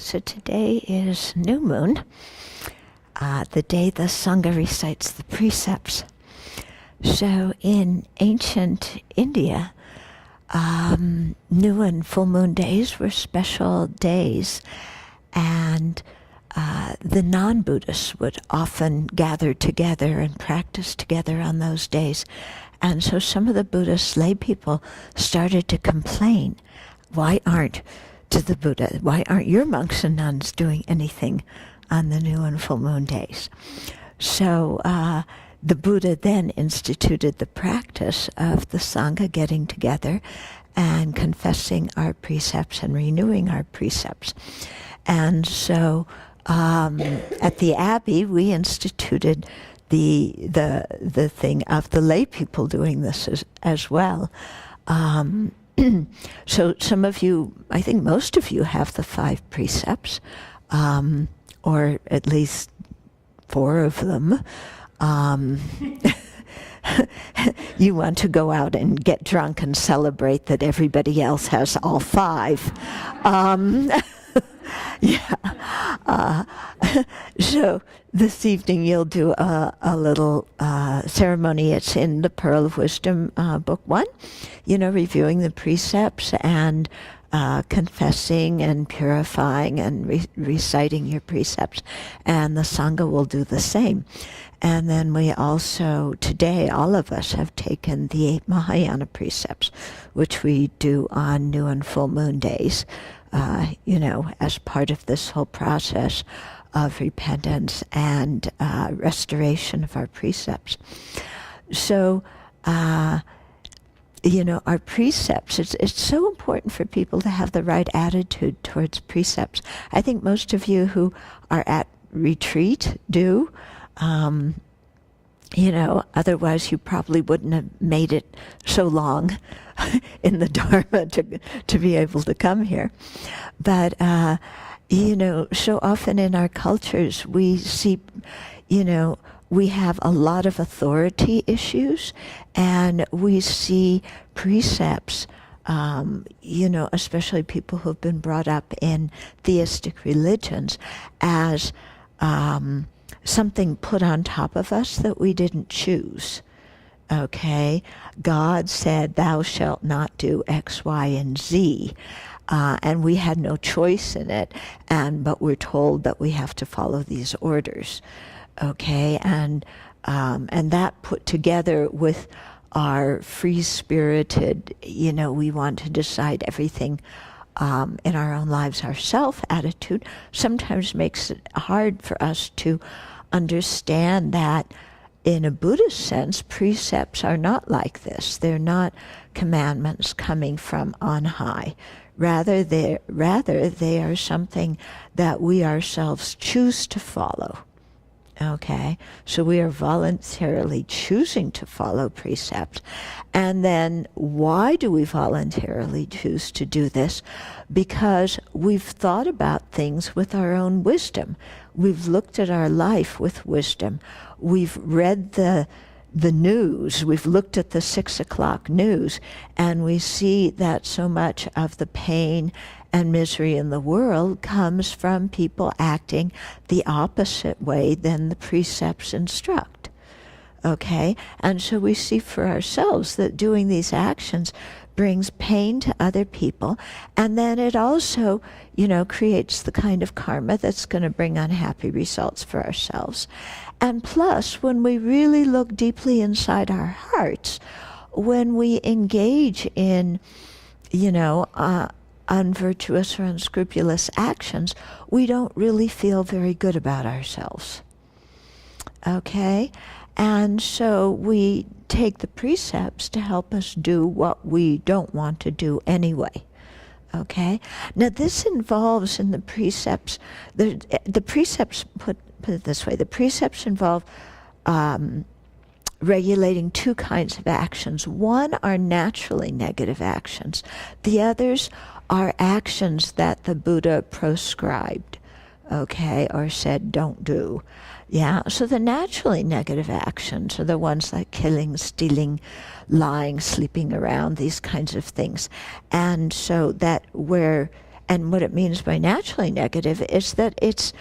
So today is new moon, the day the Sangha recites the precepts. So in ancient India, new and full moon days were special days, and the non-Buddhists would often gather together and practice together on those days. And so some of the Buddhist lay people started to complain, why aren't your monks and nuns doing anything on the new and full moon days? So the Buddha then instituted the practice of the Sangha getting together and confessing our precepts and renewing our precepts. And so at the Abbey, we instituted the thing of the lay people doing this as well. So some of you, I think most of you, have the 5 precepts, or at least 4 of them. You want to go out and get drunk and celebrate that everybody else has all 5. Yeah. So this evening you'll do a little ceremony. It's in the Pearl of Wisdom, Book 1, reviewing the precepts and confessing and purifying and reciting your precepts. And the Sangha will do the same. And then we also, today, all of us have taken the 8 Mahayana precepts, which we do on new and full moon days, as part of this whole process of repentance and restoration of our precepts. So, our precepts, it's so important for people to have the right attitude towards precepts. I think most of you who are at retreat do. Otherwise you probably wouldn't have made it so long in the Dharma to be able to come here. But, so often in our cultures we see, we have a lot of authority issues, and we see precepts, especially people who've been brought up in theistic religions, as something put on top of us that we didn't choose. Okay? God said, thou shalt not do X, Y, and Z. And we had no choice in it, but we're told that we have to follow these orders. Okay? And that put together with our free-spirited, we want to decide everything in our own lives ourselves attitude, sometimes makes it hard for us to understand that in a Buddhist sense, precepts are not like this. They're not commandments coming from on high. Rather, they are something that we ourselves choose to follow. Okay, so we are voluntarily choosing to follow precepts. And then why do we voluntarily choose to do this? Because we've thought about things with our own wisdom. We've looked at our life with wisdom. We've read the news. We've looked at the 6 o'clock news, and we see that so much of the pain and misery in the world comes from people acting the opposite way than the precepts instruct. Okay? And so we see for ourselves that doing these actions brings pain to other people, and then it also, creates the kind of karma that's going to bring unhappy results for ourselves. And plus, when we really look deeply inside our hearts, when we engage in, unvirtuous or unscrupulous actions, we don't really feel very good about ourselves. Okay? And so we take the precepts to help us do what we don't want to do anyway. Okay? Now this involves in the precepts, the precepts, put it this way, the precepts involve regulating 2 kinds of actions. One are naturally negative actions. The others are actions that the Buddha proscribed, okay, or said don't do. Yeah, so the naturally negative actions are the ones like killing, stealing, lying, sleeping around, these kinds of things. And so that And what it means by naturally negative is that it's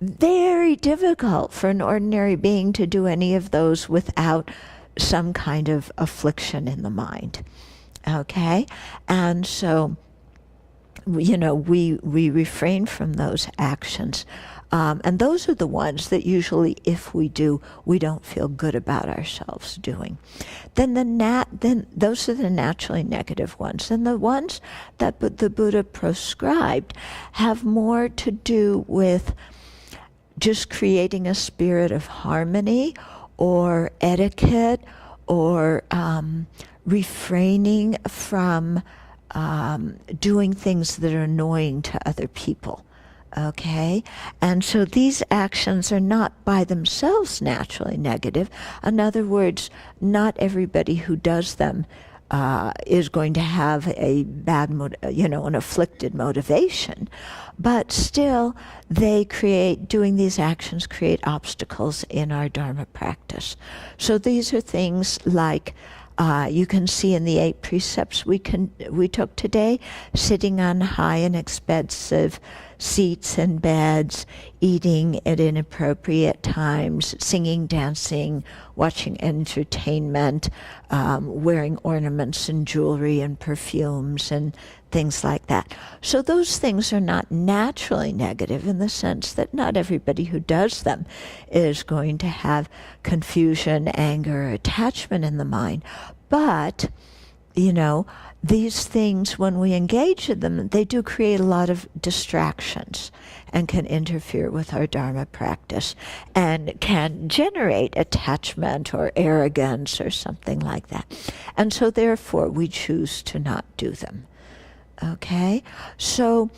very difficult for an ordinary being to do any of those without some kind of affliction in the mind. Okay? And so, we refrain from those actions. And those are the ones that usually, if we do, we don't feel good about ourselves doing. Then those are the naturally negative ones. And the ones that the Buddha prescribed have more to do with just creating a spirit of harmony or etiquette or refraining from doing things that are annoying to other people. Okay? And so these actions are not by themselves naturally negative. In other words, not everybody who does them is going to have a bad, an afflicted motivation. But still, doing these actions create obstacles in our Dharma practice. So these are things like, you can see in the 8 precepts we took today, sitting on high and expensive seats and beds, eating at inappropriate times, singing, dancing, watching entertainment, wearing ornaments and jewelry and perfumes and things like that. So those things are not naturally negative in the sense that not everybody who does them is going to have confusion, anger, or attachment in the mind. But, these things, when we engage in them, they do create a lot of distractions and can interfere with our Dharma practice and can generate attachment or arrogance or something like that. And so therefore we choose to not do them. Okay? So,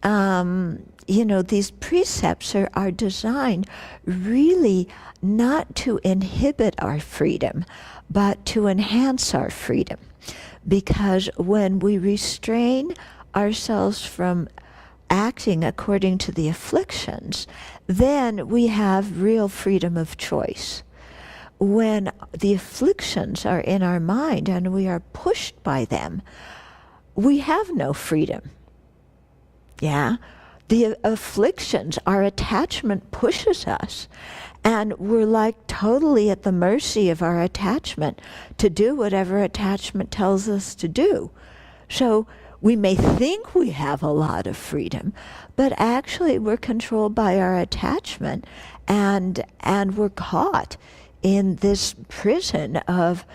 these precepts are designed really not to inhibit our freedom, but to enhance our freedom. Because when we restrain ourselves from acting according to the afflictions, then we have real freedom of choice. When the afflictions are in our mind and we are pushed by them, we have no freedom. Yeah? The afflictions, our attachment pushes us, and we're like totally at the mercy of our attachment to do whatever attachment tells us to do. So we may think we have a lot of freedom, but actually we're controlled by our attachment, and we're caught in this prison of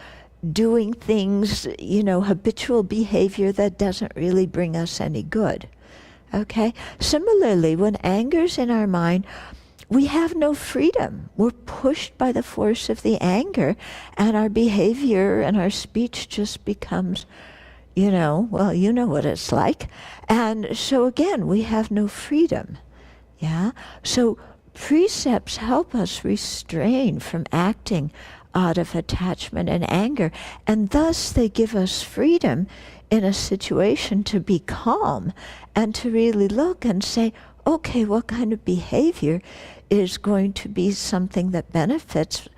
doing things, habitual behavior that doesn't really bring us any good. Okay? Similarly, when anger's in our mind, we have no freedom. We're pushed by the force of the anger, and our behavior and our speech just becomes, you know what it's like. And so again, we have no freedom. Yeah? So precepts help us restrain from acting out of attachment and anger, and thus they give us freedom in a situation to be calm and to really look and say, okay, what kind of behavior is going to be something that benefits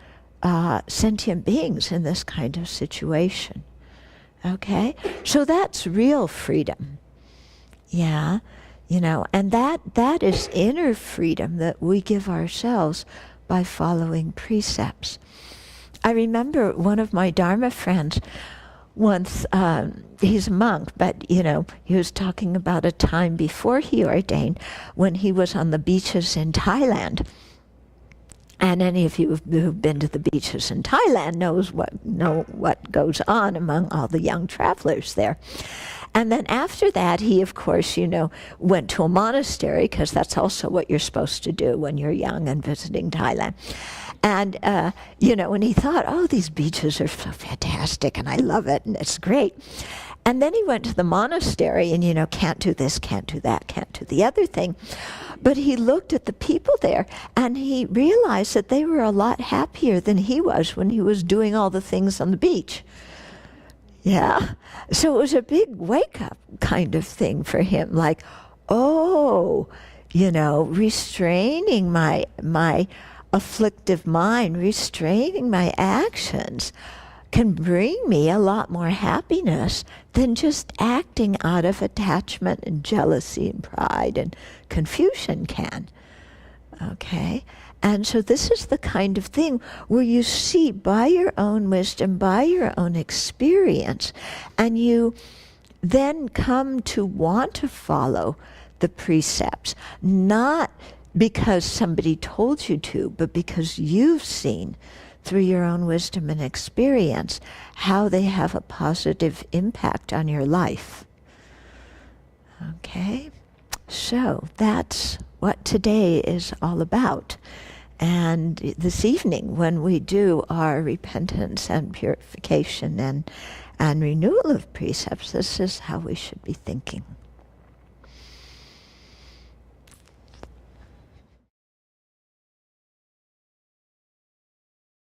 sentient beings in this kind of situation? Okay? So that's real freedom. Yeah? And that is inner freedom that we give ourselves by following precepts. I remember one of my Dharma friends once, he's a monk, but, he was talking about a time before he ordained when he was on the beaches in Thailand. And any of you who've been to the beaches in Thailand know what goes on among all the young travelers there. And then after that, he, of course, went to a monastery, because that's also what you're supposed to do when you're young and visiting Thailand. And, and he thought, oh, these beaches are so fantastic, and I love it, and it's great. And then he went to the monastery and, can't do this, can't do that, can't do the other thing. But he looked at the people there, and he realized that they were a lot happier than he was when he was doing all the things on the beach. Yeah. So it was a big wake-up kind of thing for him, like, oh, restraining my afflictive mind, restraining my actions can bring me a lot more happiness than just acting out of attachment and jealousy and pride and confusion can. Okay? And so this is the kind of thing where you see by your own wisdom, by your own experience, and you then come to want to follow the precepts, not because somebody told you to, but because you've seen through your own wisdom and experience how they have a positive impact on your life. Okay? So that's what today is all about. And this evening, when we do our repentance and purification and renewal of precepts, this is how we should be thinking.